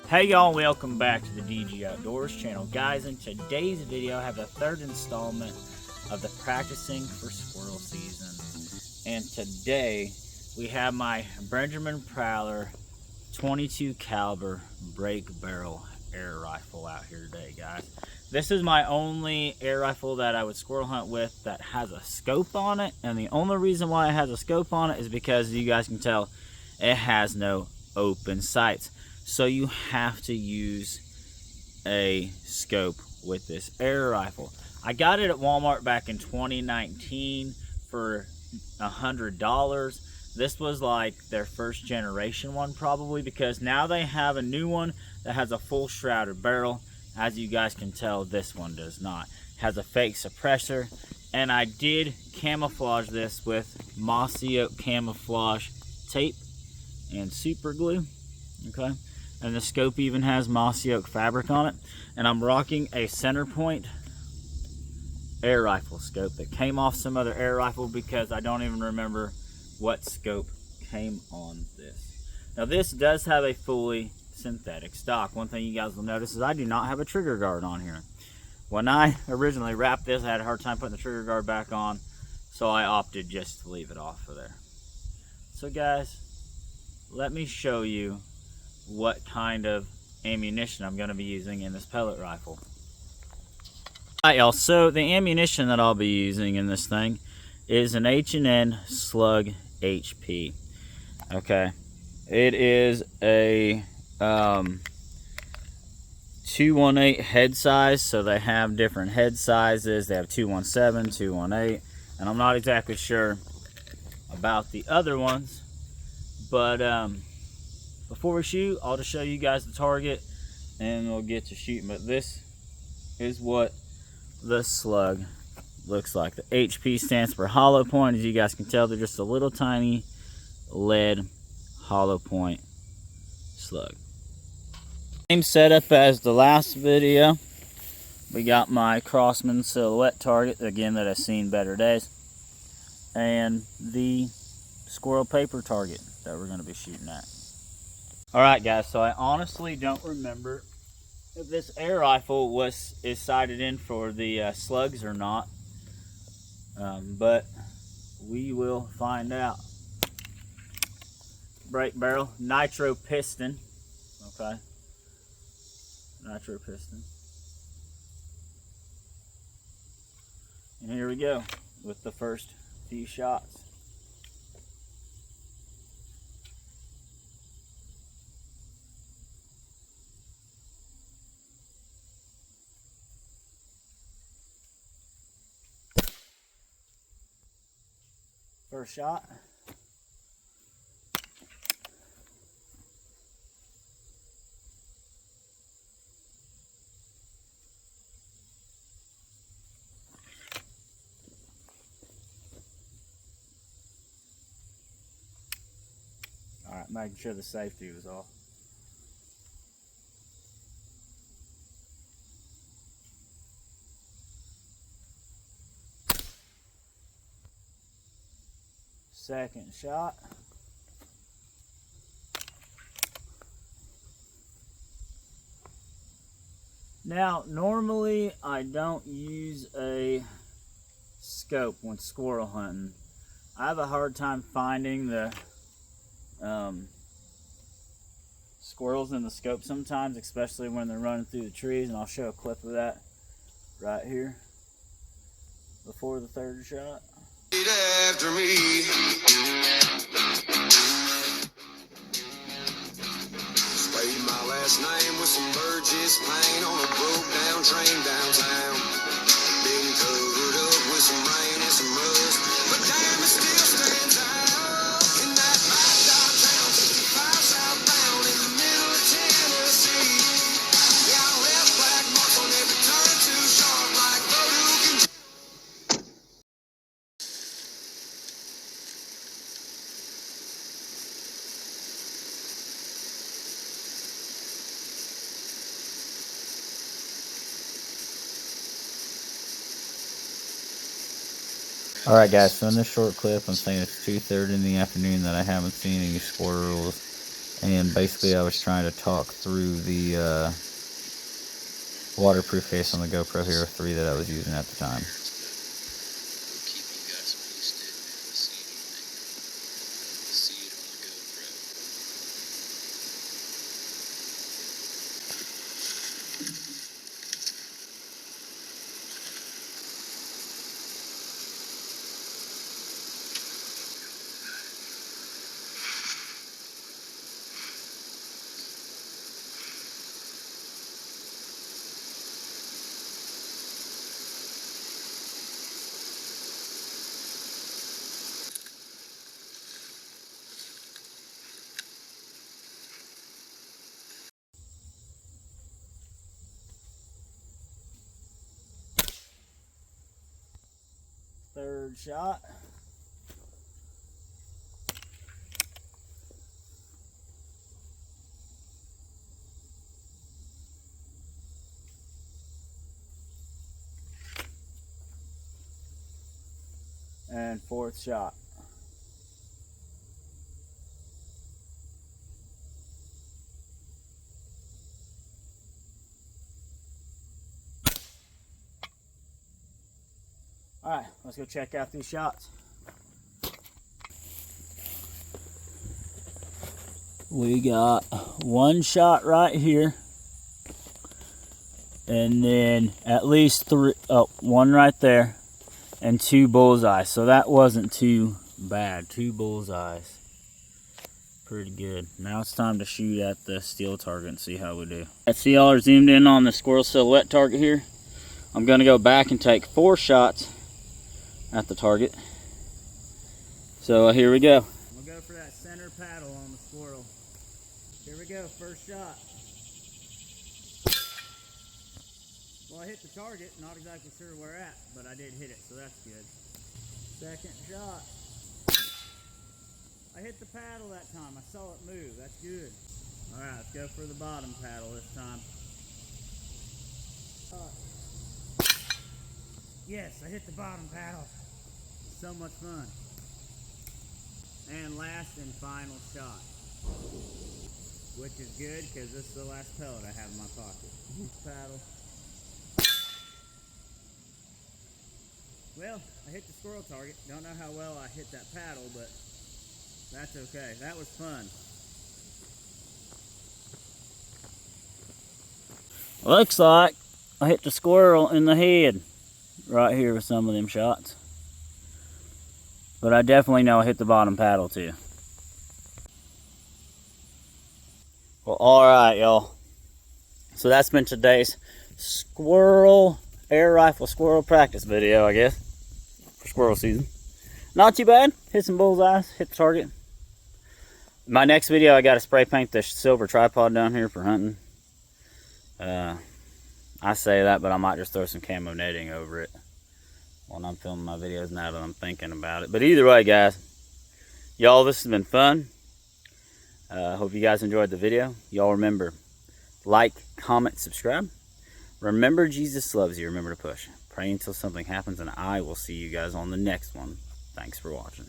Hey y'all, welcome back to the DG Outdoors channel. Guys, in today's video I have the third installment of the practicing for squirrel season. And today we have my Benjamin Prowler 22 caliber break barrel air rifle out here today, guys. This is my only air rifle that I would squirrel hunt with that has a scope on it, and the only reason why it has a scope on it is because you guys can tell it has no open sights. So you have to use a scope with this air rifle. I got it at Walmart back in 2019 for $100. This was like their first generation one probably, because now they have a new one that has a full shrouded barrel. As you guys can tell, this one does not. It has a fake suppressor, and I did camouflage this with mossy oak camouflage tape and super glue. Okay, and the scope even has mossy oak fabric on it, and I'm rocking a center point air rifle scope that came off some other air rifle because I don't even remember what scope came on this. Now this does have a fully synthetic stock. One thing you guys will notice is I do not have a trigger guard on here. When I originally wrapped this, I had a hard time putting the trigger guard back on, so I opted just to leave it off of there. So guys, let me show you what kind of ammunition I'm going to be using in this pellet rifle. Alright y'all, so the ammunition that I'll be using in this thing is an H&N Slug HP. Okay, it is a 218 head size, so they have different head sizes. They have 217, 218, and I'm not exactly sure about the other ones, but before we shoot, I'll just show you guys the target and we'll get to shooting. But this is what the slug looks like. The HP stands for hollow point. As you guys can tell, they're just a little tiny lead hollow point slug. Same setup as the last video. We got my Crossman silhouette target, again, that I've seen better days, and the squirrel paper target that we're going to be shooting at. Alright guys, so I honestly don't remember if this air rifle is sighted in for the slugs or not, but we will find out. Break barrel, nitro piston, okay, nitro piston, and here we go with the first few shots. First shot. All right, making sure the safety was off. Second shot. Now, normally I don't use a scope when squirrel hunting. I have a hard time finding the squirrels in the scope sometimes, especially when they're running through the trees, and I'll show a clip of that right here before the third shot. After me, spade my last name with some Burgess paint on a broke down train downtown. Been covered up with some rain and some rust, but damn, it still stands out in that hot dog town, 65 southbound in the middle of Tennessee. Yeah, I left black marks on every turn, too sharp like Voodoo can. Alright guys, so in this short clip I'm saying it's 2:30 in the afternoon that I haven't seen any squirrels And basically I was trying to talk through the waterproof case on the GoPro Hero 3 that I was using at the time. Third shot. And fourth shot. All right, let's go check out these shots. We got one shot right here, and then at least three, one right there, and two bullseyes. So that wasn't too bad. Two bullseyes. Pretty good. Now it's time to shoot at the steel target and see how we do. Let's see, y'all are zoomed in on the squirrel silhouette target here. I'm gonna go back and take 4 shots at the target. So here we go. We'll go for that center paddle on the squirrel. Here we go, first shot. Well, I hit the target, not exactly sure where at, but I did hit it, so that's good. Second shot. I hit the paddle that time, I saw it move, that's good. All right, let's go for the bottom paddle this time. Yes, I hit the bottom paddle. So much fun. And last and final shot, which is good because this is the last pellet I have in my pocket. Paddle. Well, I hit the squirrel target. Don't know how well I hit that paddle, but that's okay. That was fun. Looks like I hit the squirrel in the head right here with some of them shots. But I definitely know I hit the bottom paddle too. Well, alright, y'all. So that's been today's squirrel, air rifle squirrel practice video, I guess, for squirrel season. Not too bad. Hit some bullseyes, hit the target. My next video, I got to spray paint the silver tripod down here for hunting. I say that, but I might just throw some camo netting over it when I'm filming my videos now that I'm thinking about it. But either way, guys, y'all, this has been fun. Hope you guys enjoyed the video. Y'all remember, like, comment, subscribe. Remember, Jesus loves you. Remember to push. Pray until something happens, and I will see you guys on the next one. Thanks for watching.